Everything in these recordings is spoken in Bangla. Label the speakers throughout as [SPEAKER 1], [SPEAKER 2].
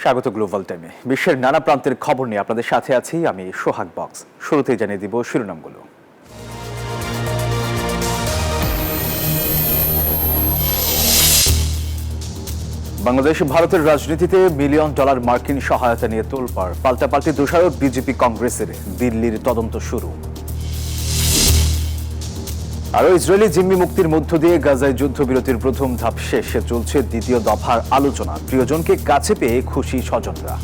[SPEAKER 1] স্বাগত গ্লোবাল টাইমে। বিশ্বের নানা প্রান্তের খবর নিয়ে আপনাদের সাথে আছি আমি সোহাগ বক্স। শুরুতেই জানিয়ে দিব শিরোনামগুলো। বাংলাদেশ ভারতের রাজনীতিতে মিলিয়ন ডলার মার্কিন সহায়তা নিয়ে তোলপাড়, পাল্টাপাল্টি দোষারোপ বিজেপি কংগ্রেসের, দিল্লির তদন্ত শুরু। আরও ইসরায়েলি জিম্মি মুক্তির মধ্য দিয়ে গাজায় যুদ্ধবিরতির প্রথম ধাপ শেষে চলছে দ্বিতীয় দফার আলোচনা। প্রিয়জনকে কাছে পেয়ে খুশি স্বজনরা।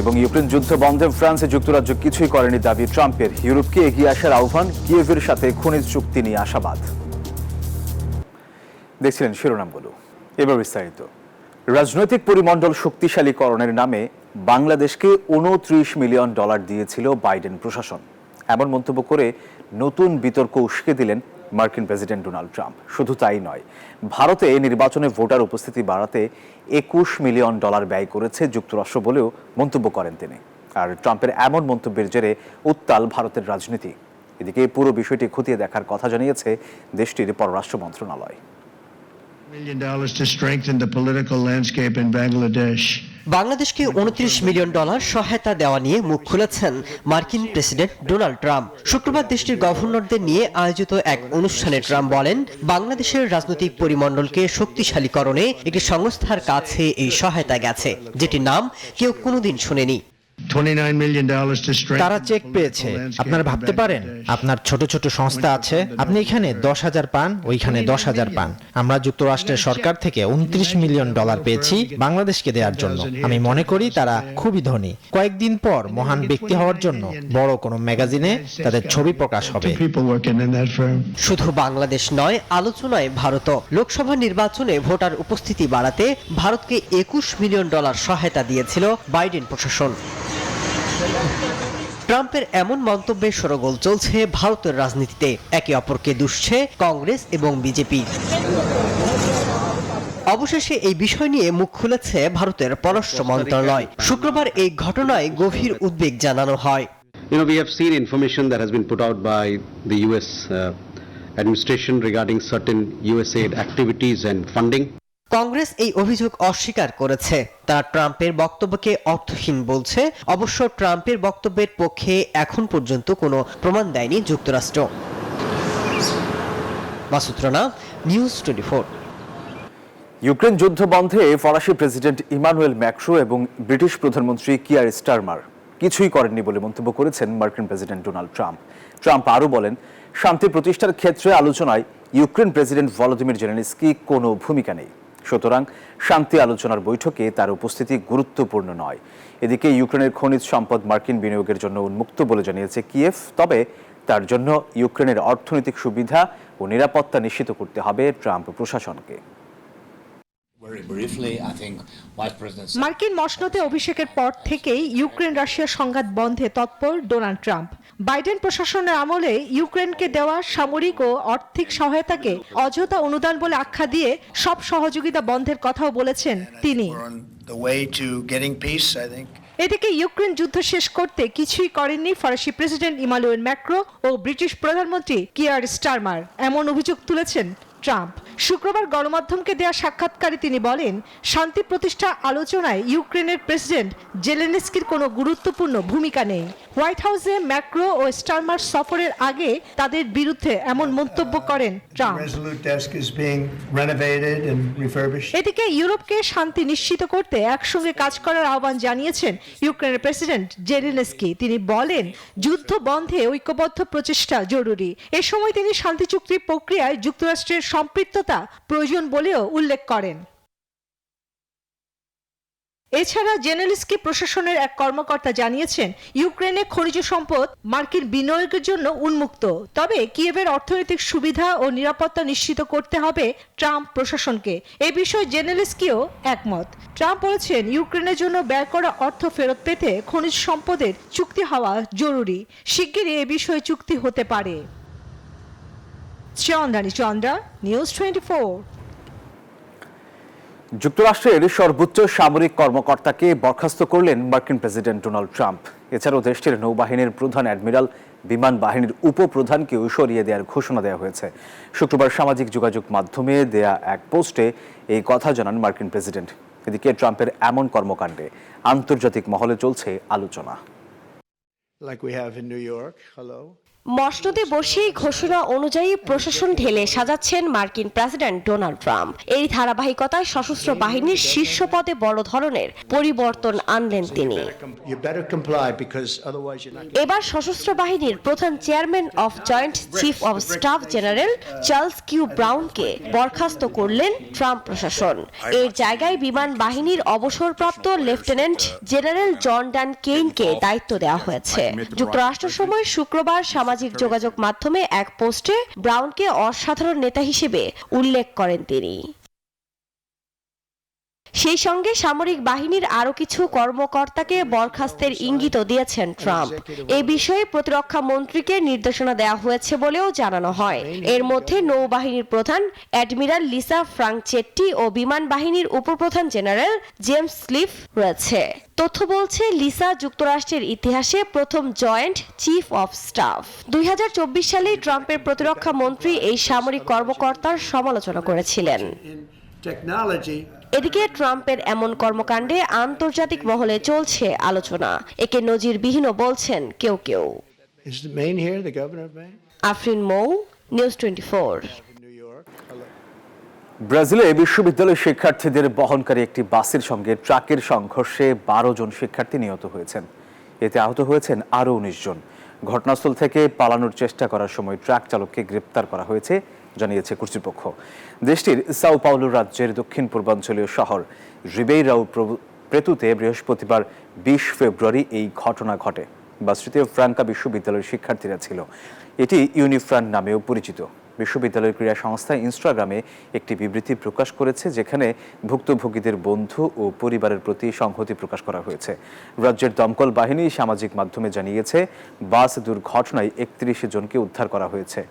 [SPEAKER 1] এবং ইউক্রেন যুদ্ধ বন্ধে ফ্রান্সে যুক্তরাজ্য কিছুই করেনি দাবি ট্রাম্পের। ইউরোপকে এগিয়ে আসার আহ্বান, কিয়েভের সাথে খনিজ চুক্তি নিয়ে আশাবাদ। দেখছিলেন শিরোনামগুলো, এবার বিস্তারিত। রাজনৈতিক পরিমণ্ডল শক্তিশালীকরণের নামে বাংলাদেশকে 29 মিলিয়ন ডলার দিয়েছিল বাইডেন প্রশাসন। এমন মন্তব্য করে নতুন বিতর্ক উস্কে দিলেন মার্কিন প্রেসিডেন্ট ডোনাল্ড ট্রাম্প। শুধু তাই নয়, ভারতে নির্বাচনে ভোটার উপস্থিতি বাড়াতে 21 মিলিয়ন ডলার ব্যয় করেছে যুক্তরাষ্ট্র বলেও মন্তব্য করেন তিনি। আর ট্রাম্পের এমন মন্তব্যের জেরে উত্তাল ভারতের রাজনীতি। এদিকে পুরো বিষয়টি খতিয়ে দেখার কথা জানিয়েছে দেশটির পররাষ্ট্র মন্ত্রণালয়।
[SPEAKER 2] বাংলাদেশকে 29 মিলিয়ন ডলার সহায়তা দেওয়া নিয়ে মুখ খুলেছেন মার্কিন প্রেসিডেন্ট ডোনাল্ড ট্রাম্প। শুক্রবার দেশটির গভর্নরদের নিয়ে আয়োজিত এক অনুষ্ঠানে ট্রাম্প বলেন, বাংলাদেশের রাজনৈতিক পরিমণ্ডলকে শক্তিশালীকরণে একটি সংস্থার কাছে এই সহায়তা গেছে, যেটির নাম কেউ কোনোদিন শুনেনি।
[SPEAKER 3] তারা চেক পেয়েছে। আপনারা ভাবতে পারেন, আপনার ছোট ছোট সংস্থা আছে, আপনি এখানে 10,000 পান, ওইখানে 10,000 পান। আমরা যুক্তরাষ্ট্রের সরকার থেকে 29 মিলিয়ন ডলার পেয়েছি বাংলাদেশকে দেওয়ার জন্য। আমি মনে করি তারা খুবই ধনী। কয়েকদিন পর মহান ব্যক্তি হওয়ার জন্য বড় কোনো ম্যাগাজিনে তাদের ছবি প্রকাশ হবে।
[SPEAKER 2] শুধু বাংলাদেশ নয়, আলোচনায় ভারত। লোকসভা নির্বাচনে ভোটার উপস্থিতি বাড়াতে ভারতকে 21 মিলিয়ন ডলার সহায়তা দিয়েছিল বাইডেন প্রশাসন। ট্রাম্পের এমন মন্তব্যে শোরগোল চলছে ভারতের রাজনীতিতে। একে অপরকে দুষছে কংগ্রেস এবং বিজেপি। অবশেষে এই বিষয় নিয়ে মুখ খুলেছে ভারতের পররাষ্ট্র মন্ত্রণালয়। শুক্রবার এই ঘটনায় গভীর উদ্বেগ জানানো হয়।
[SPEAKER 4] We have seen information that has been put out by the US administration regarding certain USAID activities and funding.
[SPEAKER 2] Congress এই অভিযোগ অস্বীকার করেছে। তারা ট্রাম্পের বক্তব্যকে অর্থহীন বলছে। অবশ্য ট্রাম্পের বক্তব্যের পক্ষে এখন পর্যন্ত কোনো প্রমাণ দেয়নি যুক্তরাষ্ট্র। মাসুদ রানা, নিউজ 24।
[SPEAKER 1] ইউক্রেন যুদ্ধ বন্ধে ফরাসি প্রেসিডেন্ট ইমানুয়েল ম্যাক্রো এবং ব্রিটিশ প্রধানমন্ত্রী কিয়ার স্টারমার কিছুই করেননি বলে মন্তব্য করেছেন মার্কিন প্রেসিডেন্ট ডোনাল্ড ট্রাম্প। ট্রাম্প আরও বলেন, শান্তি প্রতিষ্ঠার ক্ষেত্রে আলোচনায় ইউক্রেন প্রেসিডেন্ট ভলোদিমির জেলেনস্কি কোনো ভূমিকা নেই। সুতরাং শান্তি আলোচনার বৈঠকে তার উপস্থিতি গুরুত্বপূর্ণ নয়। এদিকে ইউক্রেনের খনিজ সম্পদ মার্কিন বিনিয়োগের জন্য উন্মুক্ত বলে জানিয়েছে কিয়েভ। তবে তার জন্য ইউক্রেনের অর্থনৈতিক সুবিধা ও নিরাপত্তা নিশ্চিত করতে হবে ট্রাম্প প্রশাসনকে।
[SPEAKER 5] মার্কিন মসনদে অভিষেকের পর থেকেই ইউক্রেন রাশিয়া সংঘাত বন্ধে তৎপর ডোনাল্ড ট্রাম্প। বাইডেন প্রশাসনের আমলে ইউক্রেনকে দেওয়া সামরিক ও আর্থিক সহায়তাকে অযথা অনুদান বলে আখ্যা দিয়ে সব সহযোগিতা বন্ধের কথাও বলেছেন তিনি। এদিকে ইউক্রেন যুদ্ধ শেষ করতে কিছুই করেননি ফরাসি প্রেসিডেন্ট ইমানুয়েল ম্যাক্রো ও ব্রিটিশ প্রধানমন্ত্রী কিয়ার স্টারমার, এমন অভিযোগ তুলেছেন ট্রাম্প। শুক্রবার গণমাধ্যমকে দেয়া সাক্ষাৎকারে তিনি বলেন, শান্তি প্রতিষ্ঠা আলোচনায় ইউক্রেনের প্রেসিডেন্ট জেলেনস্কির কোনো গুরুত্বপূর্ণ ভূমিকা নেই। হোয়াইট হাউসে ম্যাক্রো ও স্টারমার সফরের আগে তাদের বিরুদ্ধে এমন মন্তব্য করেন ট্রাম্প। এদিকে ইউরোপকে শান্তি নিশ্চিত করতে একসঙ্গে কাজ করার আহ্বান জানিয়েছেন ইউক্রেনের প্রেসিডেন্ট জেলেনস্কি। তিনি বলেন, যুদ্ধ বন্ধে ঐক্যবদ্ধ প্রচেষ্টা জরুরি। এ সময় তিনি শান্তি চুক্তি প্রক্রিয়ায় যুক্তরাষ্ট্রের সম্পৃক্ততা প্রয়োজন বলেও উল্লেখ করেন। এছাড়া জেলেনস্কি প্রশাসনের এক কর্মকর্তা জানিয়েছেন, ইউক্রেনে খনিজ সম্পদ মার্কিন বিনিয়োগের জন্য উন্মুক্ত। তবে কিয়েভের অর্থনৈতিক সুবিধা ও নিরাপত্তা নিশ্চিত করতে হবে ট্রাম্প প্রশাসনকে। এ বিষয়ে জেলেনস্কিও একমত। ট্রাম্প বলেছেন, ইউক্রেনের জন্য ব্যয় করা অর্থ ফেরত পেতে খনিজ সম্পদের চুক্তি হওয়া জরুরি। শিগগিরই এ বিষয়ে চুক্তি হতে পারে। চন্দ্রা, নিউজ 24।
[SPEAKER 1] যুক্তরাষ্ট্রের সর্বোচ্চ সামরিক কর্মকর্তাকে বরখাস্ত করলেন মার্কিন প্রেসিডেন্ট ডোনাল্ড ট্রাম্প। এছাড়াও দেশটির নৌবাহিনীর প্রধান অ্যাডমিরাল, বিমান বাহিনীর উপপ্রধানকেও সরিয়ে দেওয়ার ঘোষণা দেওয়া হয়েছে। শুক্রবার সামাজিক যোগাযোগ মাধ্যমে দেয়া এক পোস্টে এই কথা জানান মার্কিন প্রেসিডেন্ট। এদিকে ট্রাম্পের এমন কর্মকাণ্ডে আন্তর্জাতিক মহলে চলছে আলোচনা।
[SPEAKER 6] Like we have in New York. Hello.
[SPEAKER 7] মসনদে বসেই ঘোষণা অনুযায়ী প্রশাসন ঢেলে সাজাচ্ছেন মার্কিন প্রেসিডেন্ট ডোনাল্ড ট্রাম্প। এই ধারাবাহিকতায় সশস্ত্র বাহিনীর শীর্ষ পদে বড় ধরনের পরিবর্তন আনলেন তিনি।
[SPEAKER 6] You better comply because otherwise you're not.
[SPEAKER 7] এবার সশস্ত্র বাহিনীর প্রধান chairman of joint chief of staff general Charles Q ব্রাউনকে বরখাস্ত করলেন ট্রাম্প প্রশাসন। এর জায়গায় বিমান বাহিনীর অবসরপ্রাপ্ত লেফটেন্যান্ট জেনারেল জন ডান কেইনকে দায়িত্ব দেওয়া হয়েছে। যুক্তরাষ্ট্র সময় শুক্রবার সামাজিক যোগাযোগ মাধ্যমে এক পোস্টে ব্রাউনকে অসাধারণ নেতা হিসেবে উল্লেখ করেন তিনি। সেই সঙ্গে সামরিক বাহিনীর আরও কিছু কর্মকর্তাকে বরখাস্তের ইঙ্গিতও দিয়েছেন ট্রাম্প। এই বিষয়ে প্রতিরক্ষা মন্ত্রীকে নির্দেশনা দেওয়া হয়েছে বলেও জানানো হয়। এর মধ্যে নৌবাহিনীর প্রধান অ্যাডমিরাল লিসা ফ্রাঙ্কচেট্টি ও বিমান বাহিনীর উপপ্রধান জেনারেল জেমস স্লিফ রয়েছে। তথ্য বলছে লিসা যুক্তরাষ্ট্রের ইতিহাসে প্রথম জয়েন্ট চিফ অফ স্টাফ। 2024 সালে ট্রাম্পের প্রতিরক্ষা মন্ত্রী এই সামরিক কর্মকর্তার সমালোচনা করেছিলেন। এদিকে ট্রাম্পের এমন কর্মকাণ্ডে আন্তর্জাতিক মহলে চলছে আলোচনা। একে নজিরবিহীনও বলছেন কেউ কেউ।
[SPEAKER 6] Is Maine here, the governor of Maine?
[SPEAKER 7] Afrin Mou, news 24।
[SPEAKER 6] New York. Hello.
[SPEAKER 1] ব্রাজিলে বিশ্ববিদ্যালয় শিক্ষার্থীদের বহনকারী একটি বাসের সঙ্গে ট্রাকের সংঘর্ষে 12 জন শিক্ষার্থী নিহত হয়েছেন। এতে আহত হয়েছেন আরও 19 জন। ঘটনাস্থল থেকে পালানোর চেষ্টা করার সময় ট্রাক চালককে গ্রেপ্তার করা হয়েছে জানিয়েছে কর্তৃপক্ষ। দেশটির সাও পাওলো রাজ্যের দক্ষিণ পূর্বাঞ্চলীয় শহর রিবেইরাও প্রেতুতে বৃহস্পতিবার 20 ফেব্রুয়ারি এই ঘটনা ঘটে। বাসটিতে ফ্রাঙ্কা বিশ্ববিদ্যালয়ের শিক্ষার্থীরা ছিল। এটি ইউনিফ্রান নামেও পরিচিত। বিশ্ববিদ্যালয়ের ক্রীড়া সংস্থা ইনস্টাগ্রামে একটি বিবৃতি প্রকাশ করেছে, যেখানে ভুক্তভোগীদের বন্ধু ও পরিবারের প্রতি সংহতি প্রকাশ করা হয়েছে। রাজ্যের দমকল বাহিনী সামাজিক মাধ্যমে জানিয়েছে, বাস দুর্ঘটনায় 31 জনকে উদ্ধার করা হয়েছে।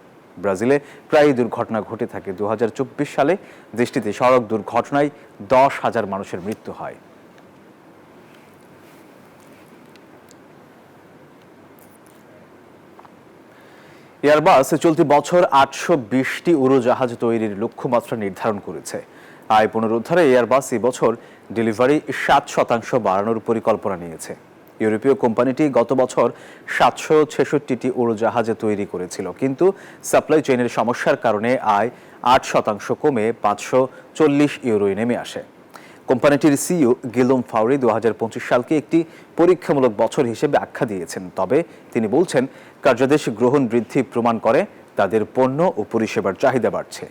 [SPEAKER 1] ব্রাজিলে প্রায় দুর্ঘটনা ঘটে থাকে। 2024 সালে দেশটিতে সড়ক দুর্ঘটনায় 10,000 মানুষের মৃত্যু হয়। এয়ারবাস চলতি বছর 820টি উড়োজাহাজ তৈরির লক্ষ্যমাত্রা নির্ধারণ করেছে। আয় পুনরুদ্ধারে এয়ারবাস এবছর ডেলিভারি 7% বাড়ানোর পরিকল্পনা নিয়েছে। ইউরোপীয় কোম্পানিটি গত বছর 766টি উড়োজাহাজ তৈরি করেছিল, কিন্তু সাপ্লাই চেইনের সমস্যার কারণে আয় 8% কমে 540 ইউরোয় নেমে আসে। কোম্পানিটির সিইও গিলোম ফাউরি 2025 সালকে একটি পরীক্ষামূলক বছর হিসেবে আখ্যা দিয়েছেন। তবে তিনি বলছেন, কার্যাদেশ গ্রহণ বৃদ্ধি প্রমাণ করে তাদের পণ্য ও পরিষেবার চাহিদা বাড়ছে।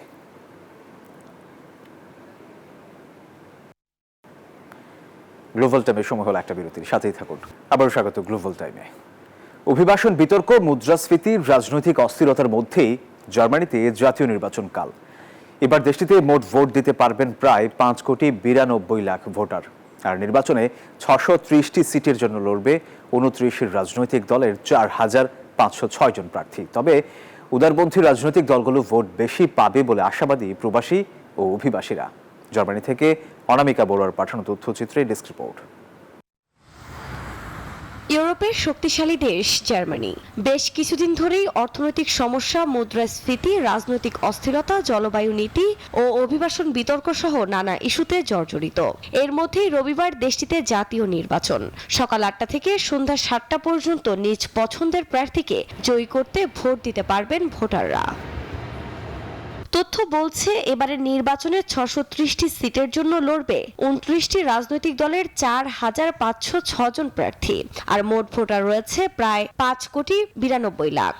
[SPEAKER 1] গ্লোবাল টাইমে সময় হলো একটা বিরতির, সাথেই থাকুন। আবারও স্বাগত গ্লোবাল টাইমে। অভিবাসন বিতর্ক, মুদ্রাস্ফীতি, রাজনৈতিক অস্থিরতার মধ্যেই জার্মানিতে জাতীয় নির্বাচন কাল। এবার দেশটিতে মোট ভোট দিতে পারবেন প্রায় 5,92,00,000 ভোটার। আর নির্বাচনে 630টি সিটের জন্য লড়বে 29 রাজনৈতিক দলের 4,506 জন প্রার্থী। তবে উদারপন্থী রাজনৈতিক দলগুলো ভোট বেশি পাবে বলে আশাবাদী প্রবাসী ও অভিবাসীরা। জার্মানি থেকে অনামিকা বড়ুয়ার পাঠানো তথ্যচিত্রে ডেস্ক রিপোর্ট।
[SPEAKER 7] ইউরোপের শক্তিশালী দেশ জার্মানি বেশ কিছুদিন ধরেই অর্থনৈতিক সমস্যা, মুদ্রাস্ফীতি, রাজনৈতিক অস্থিরতা, জলবায়ু নীতি ও অভিবাসন বিতর্ক সহ নানা ইস্যুতে জর্জরিত। এর মধ্যেই রবিবার দেশটিতে জাতীয় নির্বাচন। সকাল 8টা থেকে সন্ধ্যা 7টা পর্যন্ত নিজ পছন্দের প্রার্থীকে জয়ী করতে ভোট দিতে পারবেন ভোটাররা। তথ্য বলছে, এবারের নির্বাচনে 630টি সিটের জন্য লড়বে 29টি রাজনৈতিক দলের 4,506 জন প্রার্থী। আর মোট ভোটার রয়েছে প্রায় 5,92,00,000।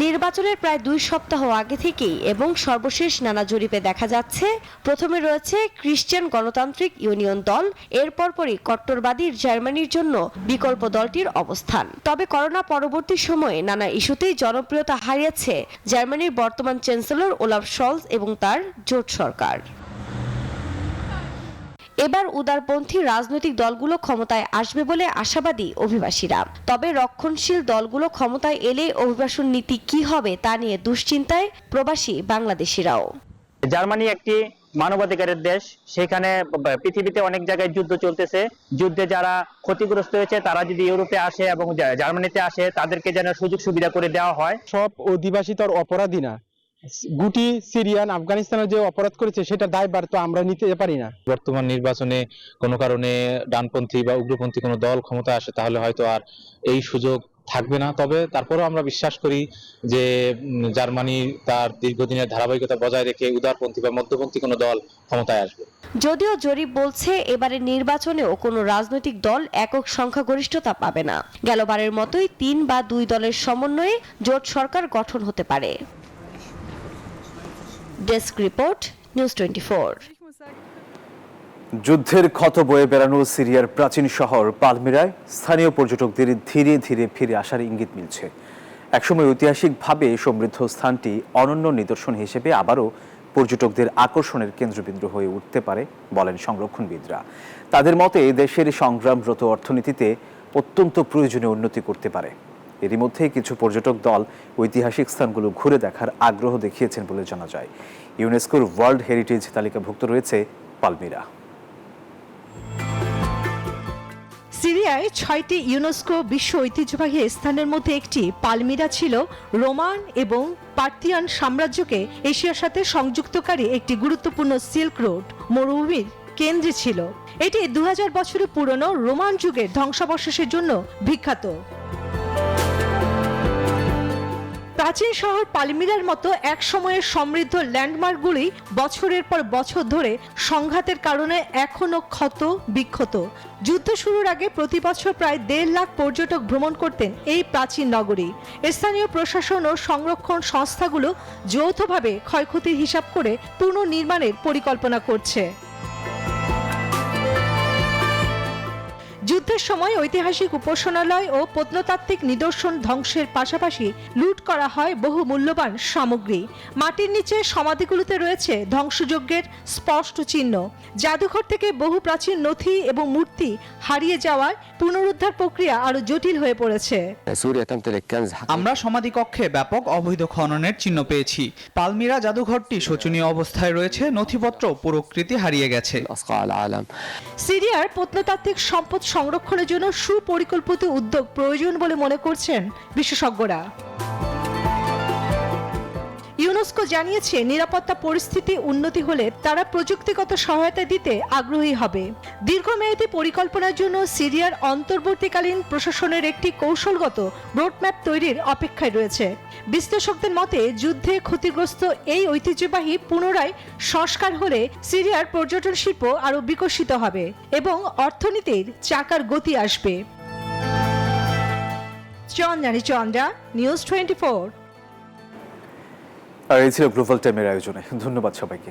[SPEAKER 7] নির্বাচনের প্রায় 2 সপ্তাহ আগে থেকেই এবং সর্বশেষ নানা জরিপে দেখা যাচ্ছে, প্রথমে রয়েছে খ্রিস্টান গণতান্ত্রিক ইউনিয়ন দল, এর পরপরই কট্টরবাদী জার্মানির জন্য বিকল্প দলটির অবস্থান। তবে করোনা পরবর্তী সময়ে নানা ইস্যুতেই জনপ্রিয়তা হারিয়েছে জার্মানির বর্তমান চ্যান্সেলর ওলাফ শলজ এবং তার জোট সরকার। এবার উদারপন্থী রাজনৈতিক দলগুলো ক্ষমতায় আসবে বলে আশাবাদী অভিবাসীরা। তবে রক্ষণশীল দলগুলো ক্ষমতায় এলে অভিবাসন নীতি কি হবে তা নিয়ে দুশ্চিন্তায় প্রবাসী বাংলাদেশিরাও।
[SPEAKER 8] জার্মানি একটি মানবাধিকারের দেশ। সেখানে পৃথিবীতে অনেক জায়গায় যুদ্ধ চলতেছে। যুদ্ধে যারা ক্ষতিগ্রস্ত হয়েছে তারা যদি ইউরোপে আসে এবং জার্মানিতে আসে, তাদেরকে যেন সুযোগ সুবিধা করে দেওয়া হয়।
[SPEAKER 9] সব অধিবাসী তো অপরাধী না, গুটি সিরিয়ান আফগানিস্তানের যে অপরাধ করেছে সেটা দায়ভার তো আমরা নিতে পারি না।
[SPEAKER 10] বর্তমান নির্বাচনে কোনো কারণে ডানপন্থী বা উগ্রপন্থী কোনো দল ক্ষমতায় আসে তাহলে হয়তো আর এই সুযোগ থাকবে না। তবে তারপরেও আমরা বিশ্বাস করি যে জার্মানি তার দীর্ঘদিনের ধারাবাহিকতা বজায় রেখে উদারপন্থী বা মধ্যপন্থী কোনো দল ক্ষমতায় আসবে।
[SPEAKER 7] যদিও জরিপ বলছে এবারের নির্বাচনেও কোনো রাজনৈতিক দল একক সংখ্যাগরিষ্ঠতা পাবে না। গেলবারের মতোই 3 বা 2 দলের সমন্বয়ে জোট সরকার গঠন হতে পারে। Desk report, news 24।
[SPEAKER 1] যুদ্ধের ক্ষত বয়ে বেড়ানো সিরিয়ার প্রাচীন শহর পালমিরায় স্থানীয় পর্যটকদের ধীরে ধীরে ফিরে আসার ইঙ্গিত মিলছে। একসময় ঐতিহাসিকভাবে সমৃদ্ধ স্থানটি অনন্য নিদর্শন হিসেবে আবারও পর্যটকদের আকর্ষণের কেন্দ্রবিন্দু হয়ে উঠতে পারে বলেন সংরক্ষণবিদরা। তাদের মতে দেশের সংগ্রামরত অর্থনীতিতে অত্যন্ত প্রয়োজনীয় উন্নতি করতে পারে। এরই মধ্যে কিছু পর্যটক দল ঐতিহাসিক স্থানগুলো ঘুরে দেখার আগ্রহ দেখিয়েছেন বলে জানা যায়। ইউনেস্কোর ওয়ার্ল্ড হেরিটেজ তালিকাভুক্ত রয়েছে পালমিরা।
[SPEAKER 5] সিরিয়ায় 6টি ইউনেস্কো বিশ্ব ঐতিহ্যবাহী স্থানের মধ্যে একটি পালমিরা ছিল রোমান এবং পার্থিয়ান সাম্রাজ্যকে এশিয়ার সাথে সংযুক্তকারী একটি গুরুত্বপূর্ণ সিল্ক রোড মরুভূমির কেন্দ্রে ছিল। এটি 2000 বছরের পুরনো রোমান যুগের ধ্বংসাবশেষের জন্য বিখ্যাত। প্রাচীন শহর পালমিরার মতো এক সময়ের সমৃদ্ধ ল্যান্ডমার্কগুলি বছরের পর বছর ধরে সংঘাতের কারণে এখনো ক্ষত বিক্ষত। যুদ্ধ শুরুর আগে প্রতি বছর প্রায় 1.5 লাখ পর্যটক ভ্রমণ করতেন এই প্রাচীন নগরী। স্থানীয় প্রশাসন ও সংরক্ষণ সংস্থাগুলো যৌথভাবে ক্ষয়ক্ষতির হিসাব করে পুনর্নির্মাণের পরিকল্পনা করছে। যুদ্ধের সময় ঐতিহাসিক উপাসনালয় ও প্রত্নতাত্ত্বিক নিদর্শন ধ্বংসের পাশাপাশি লুট করা হয় বহু মূল্যবান সামগ্রী। মাটির নিচে সমাধিগুলোতে রয়েছে ধ্বংসযজ্ঞের স্পষ্ট চিহ্ন। জাদুঘর থেকে বহু প্রাচীন নথি এবং মূর্তি হারিয়ে যাওয়ার পুনরুদ্ধার প্রক্রিয়া আরো জটিল হয়ে পড়েছে।
[SPEAKER 11] আমরা সমাধিকক্ষে ব্যাপক অবৈধ খননের চিহ্ন পেয়েছি। পালমিরা জাদুঘরটি শোচনীয় অবস্থায় রয়েছে, নথিপত্র প্রকৃতি হারিয়ে গেছে।
[SPEAKER 5] সিরিয়ার প্রত্নতাত্ত্বিক সম্পদ সংরক্ষণের জন্য সুপরিকল্পিত উদ্যোগ প্রয়োজন বলে মনে করছেন বিশেষজ্ঞরা। ইউনেস্কো জানিয়েছে নিরাপত্তা পরিস্থিতি উন্নতি হলে তারা প্রযুক্তিগত সহায়তা দিতে আগ্রহী হবে। দীর্ঘমেয়াদী পরিকল্পনার জন্য সিরিয়ার অন্তর্বর্তীকালীন প্রশাসনের একটি কৌশলগত রোডম্যাপ তৈরির অপেক্ষায় রয়েছে। বিশ্লেষকদের মতে যুদ্ধে ক্ষতিগ্রস্ত এই ঐতিহ্যবাহী পুনরায় সংস্কার হলে সিরিয়ার পর্যটন শিল্প আরও বিকশিত হবে এবং অর্থনীতির চাকার গতি আসবে। চন্দ্রা, নিউজ 24।
[SPEAKER 1] আর এই ছিল গ্লোবাল টাইমের আয়োজনে। ধন্যবাদ সবাইকে।